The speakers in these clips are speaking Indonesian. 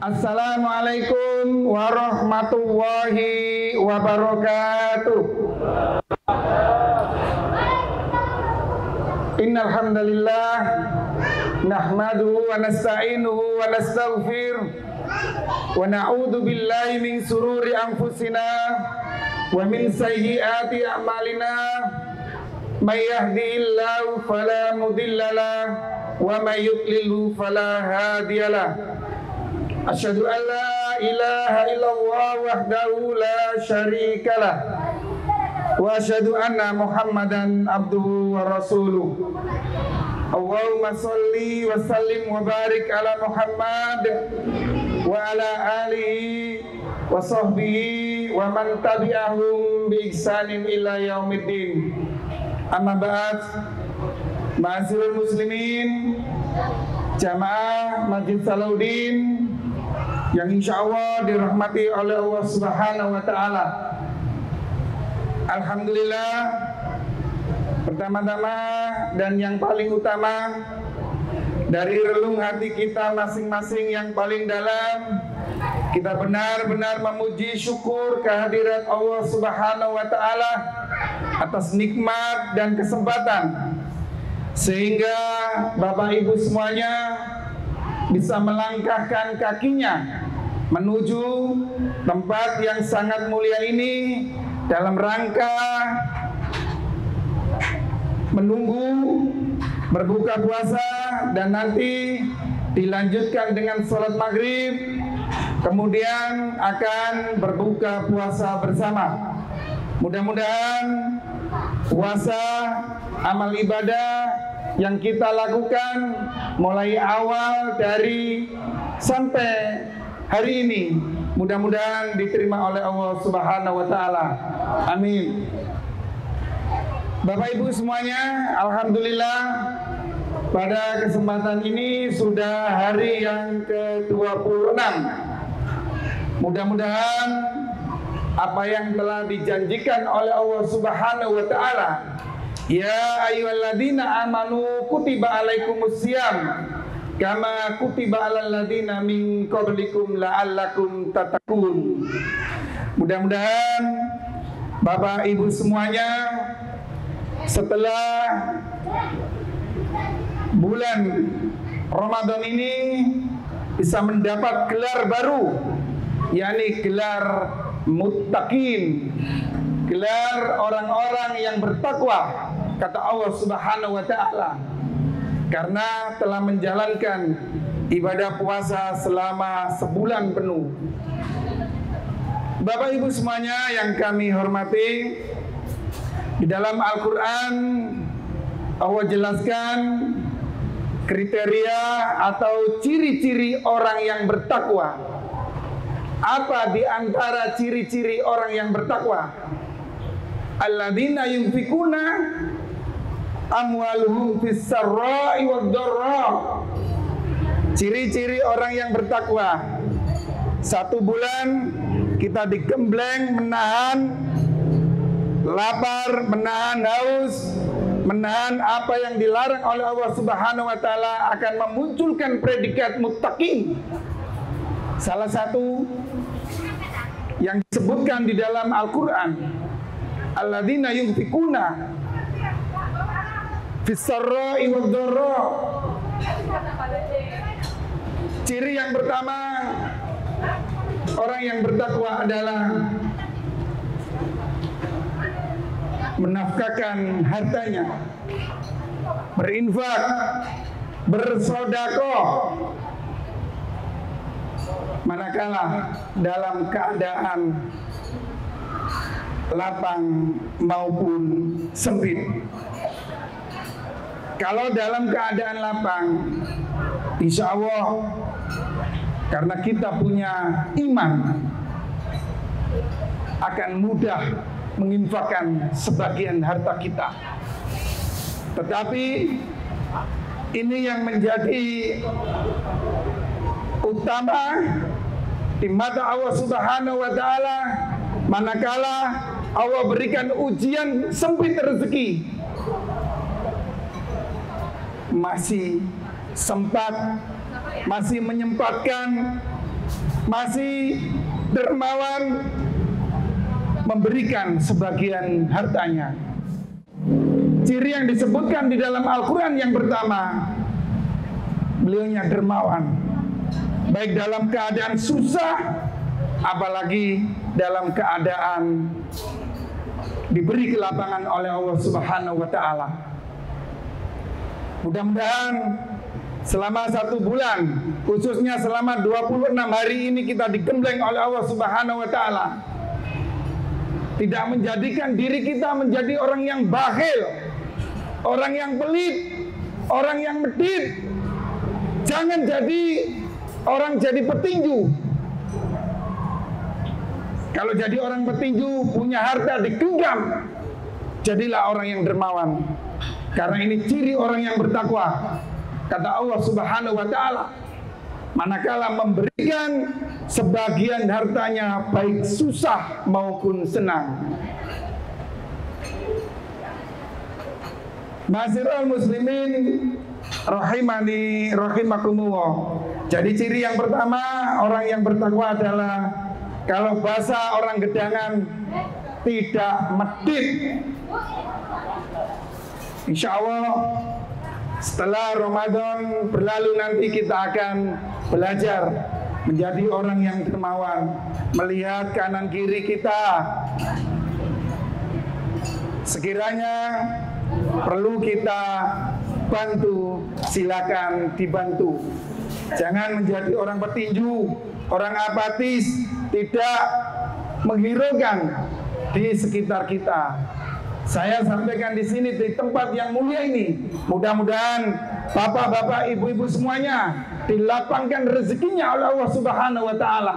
Assalamualaikum warahmatullahi wabarakatuh. Innal hamdalillah nahmaduhu wa nasta'inuhu wa nastaghfir wa na'udzu billahi min sururi anfusina wa min sayyiati a'malina. May yahdihillahu fala mudhillalah wa may yudlilhu fala hadiyalah. Asyhadu an la ilaha illallah wahdahu la syarikalah wa asyhadu anna Muhammadan abduhu wa rasuluh. Allahumma sholli wa sallim wa barik ala Muhammad wa ala alihi wa sahbihi wa man tabi'ahum bi ihsanin ila yaumiddin. Amma ba'd. Ma'asyiral muslimin, jamaah Masjid Salahuddin yang insya Allah dirahmati oleh Allah Subhanahu wa Ta'ala. Alhamdulillah, pertama-tama dan yang paling utama, dari relung hati kita masing-masing yang paling dalam, kita benar-benar memuji syukur kehadirat Allah Subhanahu wa Ta'ala atas nikmat dan kesempatan, sehingga Bapak Ibu semuanya bisa melangkahkan kakinya menuju tempat yang sangat mulia ini dalam rangka menunggu berbuka puasa dan nanti dilanjutkan dengan sholat maghrib, kemudian akan berbuka puasa bersama. Mudah-mudahan puasa amal ibadah yang kita lakukan mulai awal dari sampai hari ini mudah-mudahan diterima oleh Allah Subhanahu wa Ta'ala. Amin. Bapak Ibu semuanya, alhamdulillah pada kesempatan ini sudah hari yang ke-26. Mudah-mudahan apa yang telah dijanjikan oleh Allah Subhanahu wa Ta'ala, ya ayyuhalladzina amanu kutiba alaikumusiyam kama kutiba alal ladzina min qablikum la'allakum tattaqun. Mudah-mudahan Bapak Ibu semuanya setelah bulan Ramadan ini bisa mendapat gelar baru, yakni gelar muttaqin, gelar orang-orang yang bertakwa, kata Allah Subhanahu wa Ta'ala, karena telah menjalankan ibadah puasa selama sebulan penuh. Bapak Ibu semuanya yang kami hormati, di dalam Al-Quran Allah jelaskan kriteria atau ciri-ciri orang yang bertakwa. Apa di antara ciri-ciri orang yang bertakwa? Alladzina yunfikuna amwaluhum fis sarra'i wad dharra. Ciri-ciri orang yang bertakwa. 1 bulan kita digembleng menahan lapar, menahan haus, menahan apa yang dilarang oleh Allah Subhanahu wa Ta'ala, akan memunculkan predikat muttaqin. Salah satu yang disebutkan di dalam Al-Quran, alladzina yunfikuna fis sarra'i wad dharra. Ciri yang pertama orang yang bertakwa adalah menafkahkan hartanya, berinfak, bersedekah, manakala dalam keadaan lapang maupun sempit. Kalau dalam keadaan lapang, insya Allah karena kita punya iman, akan mudah menginfakkan sebagian harta kita. Tetapi ini yang menjadi utama di mata Allah Subhanahu wa Ta'ala, manakala Allah berikan ujian sempit rezeki, masih sempat, masih menyempatkan masih dermawan memberikan sebagian hartanya. Ciri yang disebutkan di dalam Al-Quran yang pertama, beliaunya dermawan, baik dalam keadaan susah, apalagi dalam keadaan diberi kelapangan oleh Allah Subhanahu wa Ta'ala. Mudah-mudahan selama 1 bulan, khususnya selama 26 hari ini, kita digembleng oleh Allah Subhanahu wa Ta'ala, tidak menjadikan diri kita menjadi orang yang bakhil, orang yang pelit, orang yang medit. Jangan jadi orang jadi petinju. Kalau jadi orang petinju, punya harta digenggam, jadilah orang yang dermawan. Karena ini ciri orang yang bertakwa. Kata Allah Subhanahu wa Ta'ala, manakala memberikan sebagian hartanya, baik susah maupun senang. Ma'asyiral muslimin rahimani rahimakumullah. Jadi ciri yang pertama orang yang bertakwa adalah, kalau bahasa orang Gedangan, tidak medit. Insya Allah setelah Ramadan berlalu nanti kita akan belajar menjadi orang yang dermawan, melihat kanan kiri kita. Sekiranya perlu kita bantu, silakan dibantu. Jangan menjadi orang petinju, orang apatis, tidak menghiraukan di sekitar kita. Saya sampaikan di sini di tempat yang mulia ini. Mudah-mudahan bapak-bapak, ibu-ibu semuanya dilapangkan rezekinya oleh Allah Subhanahu wa Ta'ala.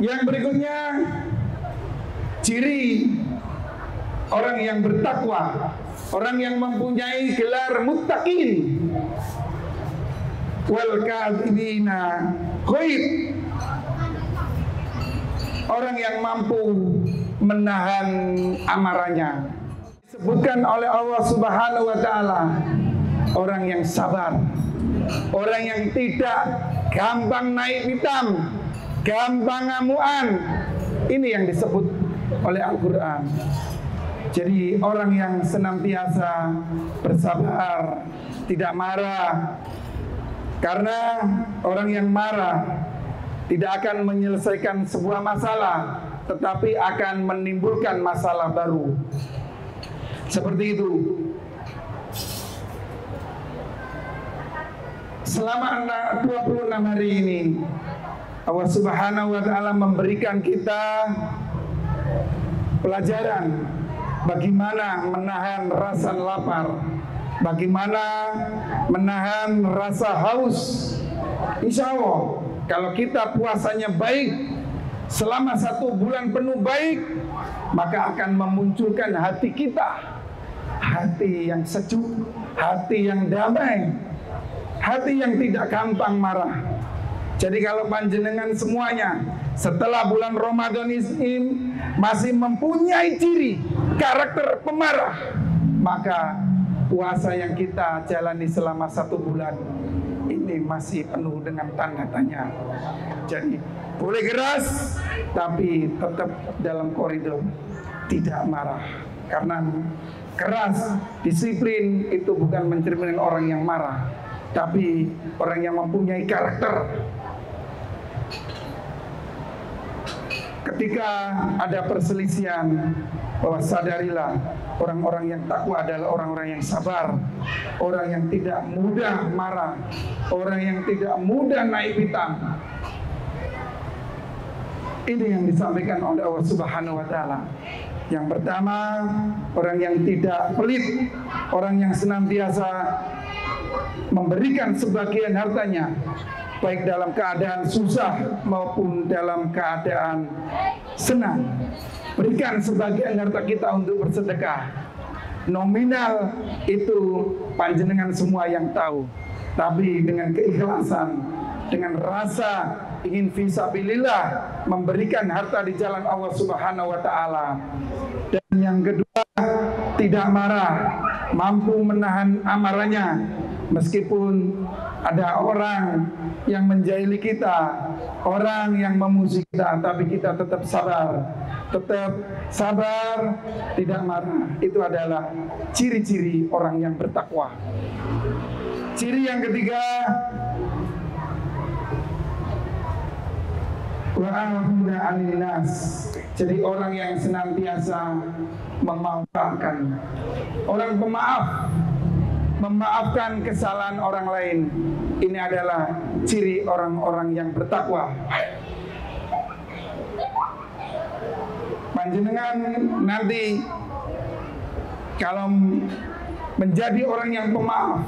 Yang berikutnya, ciri orang yang bertakwa, orang yang mempunyai gelar muttaqin, wal kadhibina ghaib, orang yang mampu menahan amarahnya. Disebutkan oleh Allah Subhanahu wa Ta'ala, orang yang sabar, orang yang tidak gampang naik pitam, gampang ngamuan. Ini yang disebut oleh Al-Quran. Jadi orang yang senantiasa bersabar, tidak marah. Karena orang yang marah tidak akan menyelesaikan sebuah masalah, tetapi akan menimbulkan masalah baru. Seperti itu. Selama 26 hari ini, Allah Subhanahu wa Ta'ala memberikan kita pelajaran bagaimana menahan rasa lapar, bagaimana menahan rasa haus. Insya Allah, kalau kita puasanya baik, selama 1 bulan penuh baik, maka akan memunculkan hati kita, hati yang sejuk, hati yang damai, hati yang tidak gampang marah. Jadi kalau panjenengan semuanya setelah bulan Ramadan ini masih mempunyai ciri karakter pemarah, maka puasa yang kita jalani selama 1 bulan ini masih penuh dengan tanda tanya. Jadi boleh keras, tapi tetap dalam koridor tidak marah. Karena keras, disiplin itu bukan mencerminkan orang yang marah, tapi orang yang mempunyai karakter. Ketika ada perselisihan, bahwa sadarilah orang-orang yang takwa adalah orang-orang yang sabar, orang yang tidak mudah marah, orang yang tidak mudah naik pitam. Ini yang disampaikan oleh Allah Subhanahu wa Ta'ala. Yang pertama, orang yang tidak pelit, orang yang senantiasa memberikan sebagian hartanya, baik dalam keadaan susah maupun dalam keadaan senang. Berikan sebagian harta kita untuk bersedekah. Nominal itu panjenengan semua yang tahu, tapi dengan keikhlasan, dengan rasa ingin fisabilillah memberikan harta di jalan Allah Subhanahu wa Ta'ala. Dan yang kedua, tidak marah, mampu menahan amarahnya, Meskipun ada orang yang menjahili kita, orang yang memuji kita, tapi kita tetap sabar. Tetap sabar, tidak marah. Itu adalah ciri-ciri orang yang bertakwa. Ciri yang ketiga, wa'afuna 'anil nas. Jadi orang yang senantiasa memaafkan. Orang pemaaf, memaafkan kesalahan orang lain. Ini adalah ciri orang-orang yang bertakwa. Panjenengan nanti kalau menjadi orang yang pemaaf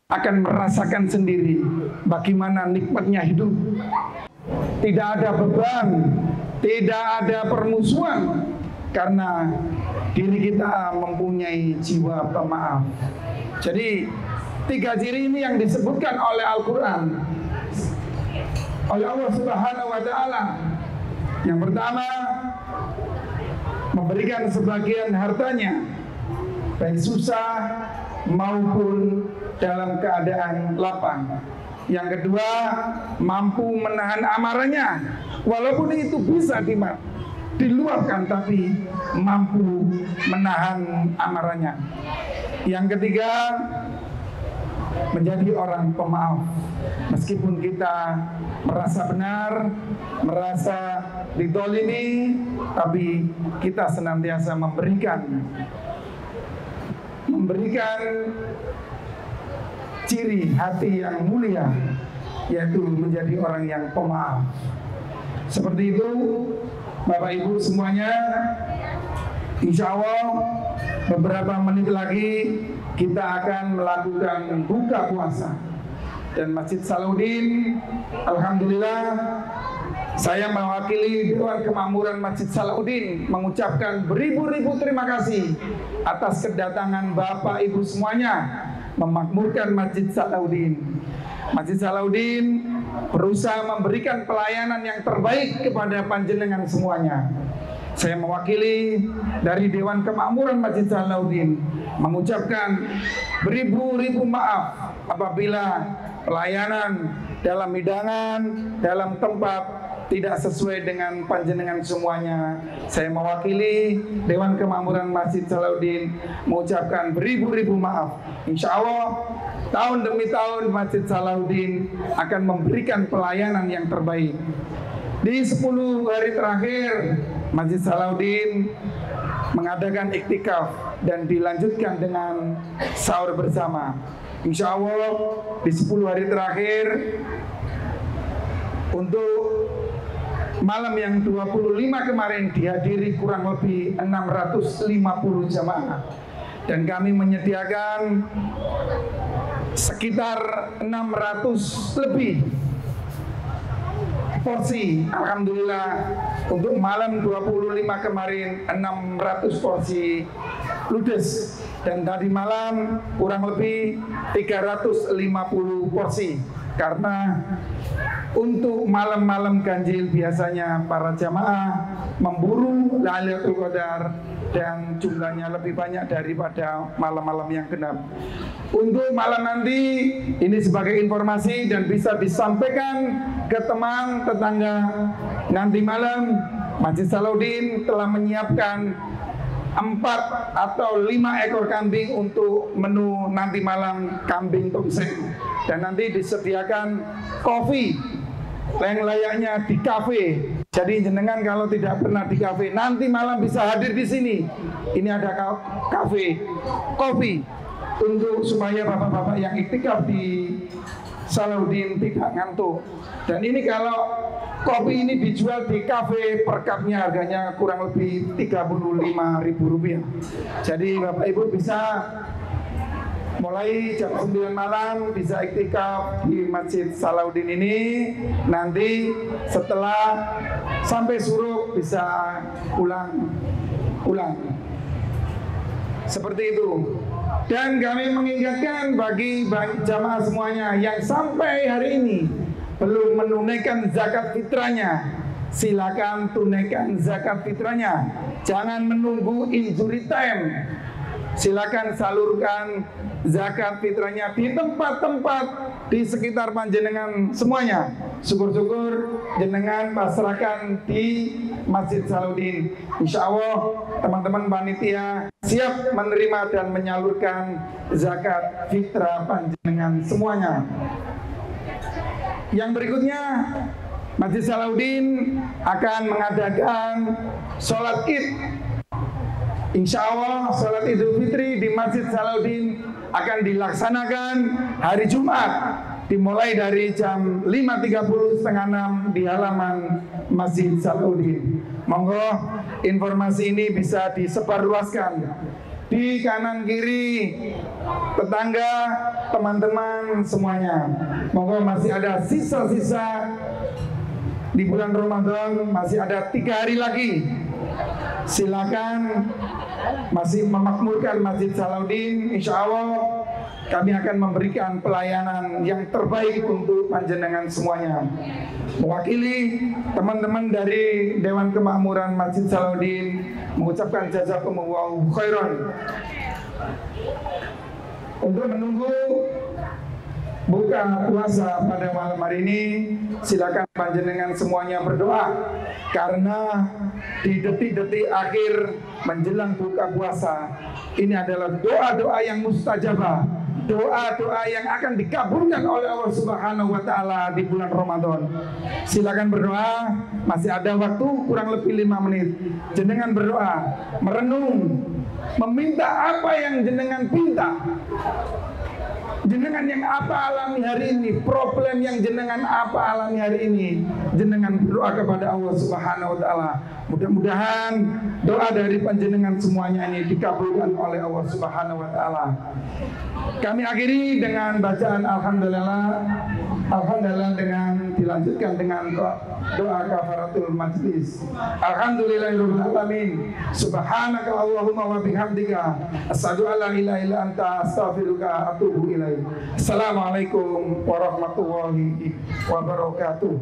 akan merasakan sendiri bagaimana nikmatnya hidup. Tidak ada beban, tidak ada permusuhan, karena diri kita mempunyai jiwa pemaaf. Jadi 3 ciri ini yang disebutkan oleh Al-Quran, oleh Allah Subhanahu wa Ta'ala. Yang pertama, memberikan sebagian hartanya, baik susah maupun dalam keadaan lapang. Yang kedua, mampu menahan amarahnya, walaupun itu bisa diluapkan, tapi mampu menahan amarahnya. Yang ketiga, menjadi orang pemaaf. Meskipun kita merasa benar, merasa didolimi, tapi kita senantiasa memberikan ciri hati yang mulia, yaitu menjadi orang yang pemaaf. Seperti itu, Bapak Ibu semuanya, insya Allah beberapa menit lagi kita akan melakukan buka puasa. Dan Masjid Salahuddin, alhamdulillah, saya mewakili Dewan Kemakmuran Masjid Salahuddin mengucapkan beribu-ribu terima kasih atas kedatangan Bapak Ibu semuanya memakmurkan Masjid Salahuddin. Masjid Salahuddin berusaha memberikan pelayanan yang terbaik kepada panjenengan semuanya. Saya mewakili dari Dewan Kemakmuran Masjid Salahuddin mengucapkan beribu-ribu maaf apabila pelayanan dalam hidangan, dalam tempat tidak sesuai dengan panjenengan semuanya. Saya mewakili Dewan Kemakmuran Masjid Salahuddin mengucapkan beribu-ribu maaf. Insya Allah tahun demi tahun Masjid Salahuddin akan memberikan pelayanan yang terbaik. Di 10 hari terakhir Masjid Salahuddin mengadakan iktikaf dan dilanjutkan dengan sahur bersama. Insya Allah di 10 hari terakhir untuk malam yang 25 kemarin dihadiri kurang lebih 650 jamaah. Dan kami menyediakan sekitar 600 lebih porsi. Alhamdulillah untuk malam 25 kemarin 600 porsi ludes. Dan tadi malam kurang lebih 350 porsi. Karena untuk malam-malam ganjil biasanya para jamaah memburu Lailatul Qadar dan jumlahnya lebih banyak daripada malam-malam yang genap. Untuk malam nanti ini sebagai informasi dan bisa disampaikan ke teman tetangga, nanti malam Masjid Salahuddin telah menyiapkan 4 atau 5 ekor kambing untuk menu nanti malam kambing tongseng. Dan nanti disediakan kopi yang layaknya di kafe. Jadi jenengan kalau tidak pernah di kafe, nanti malam bisa hadir di sini. Ini ada kafe, kopi untuk supaya bapak-bapak yang iktikaf di Salahuddin tidak ngantuk. Dan ini kalau kopi ini dijual di kafe, per cupnya harganya kurang lebih Rp35.000. Jadi Bapak Ibu bisa mulai jam 9 malam bisa iktikaf di Masjid Salahuddin ini. Nanti setelah sampai suruh bisa pulang. Seperti itu. Dan kami mengingatkan bagi jamaah semuanya yang sampai hari ini belum menunaikan zakat fitrahnya, silakan tunaikan zakat fitrahnya. Jangan menunggu injury time. Silakan salurkan zakat fitrahnya di tempat-tempat di sekitar panjenengan semuanya. Syukur-syukur jenengan pasrahkan di Masjid Salahuddin. Insya Allah teman-teman panitia siap menerima dan menyalurkan zakat fitrah panjenengan semuanya. Yang berikutnya, Masjid Salahuddin akan mengadakan sholat Id. Insya Allah sholat Idul Fitri di Masjid Salahuddin akan dilaksanakan hari Jumat, dimulai dari jam 5.30 setengah 6 di halaman Masjid Salahuddin. Monggo informasi ini bisa disebarluaskan di kanan kiri tetangga, teman-teman semuanya. Monggo masih ada sisa-sisa di bulan Ramadan, masih ada 3 hari lagi. Silakan masih memakmurkan Masjid Salahuddin. Insya Allah kami akan memberikan pelayanan yang terbaik untuk panjenengan semuanya. Mewakili teman-teman dari Dewan Kemakmuran Masjid Salahuddin mengucapkan jazakumullahu khairan. Untuk menunggu buka puasa pada malam hari ini, silakan panjenengan semuanya berdoa, karena di detik-detik akhir menjelang buka puasa ini adalah doa-doa yang mustajabah, doa-doa yang akan dikabulkan oleh Allah Subhanahu wa taala di bulan Ramadan. Silakan berdoa, masih ada waktu kurang lebih 5 menit. Jenengan berdoa, merenung, meminta apa yang jenengan pinta. Jenengan yang apa alami hari ini, problem yang jenengan apa alami hari ini, jenengan berdoa kepada Allah Subhanahu wa taala. Mudah-mudahan doa dari panjenengan semuanya ini dikabulkan oleh Allah Subhanahu wa taala. Kami akhiri dengan bacaan alhamdulillah. Alhamdulillah dengan dilanjutkan dengan doa kafaratul majlis. Alhamdulillahirabbil alamin. Subhanaka Allahumma wa bihamdika asyhadu an la ilaha illa anta astaghfiruka wa atubu ilaik. Assalamualaikum warahmatullahi wabarakatuh.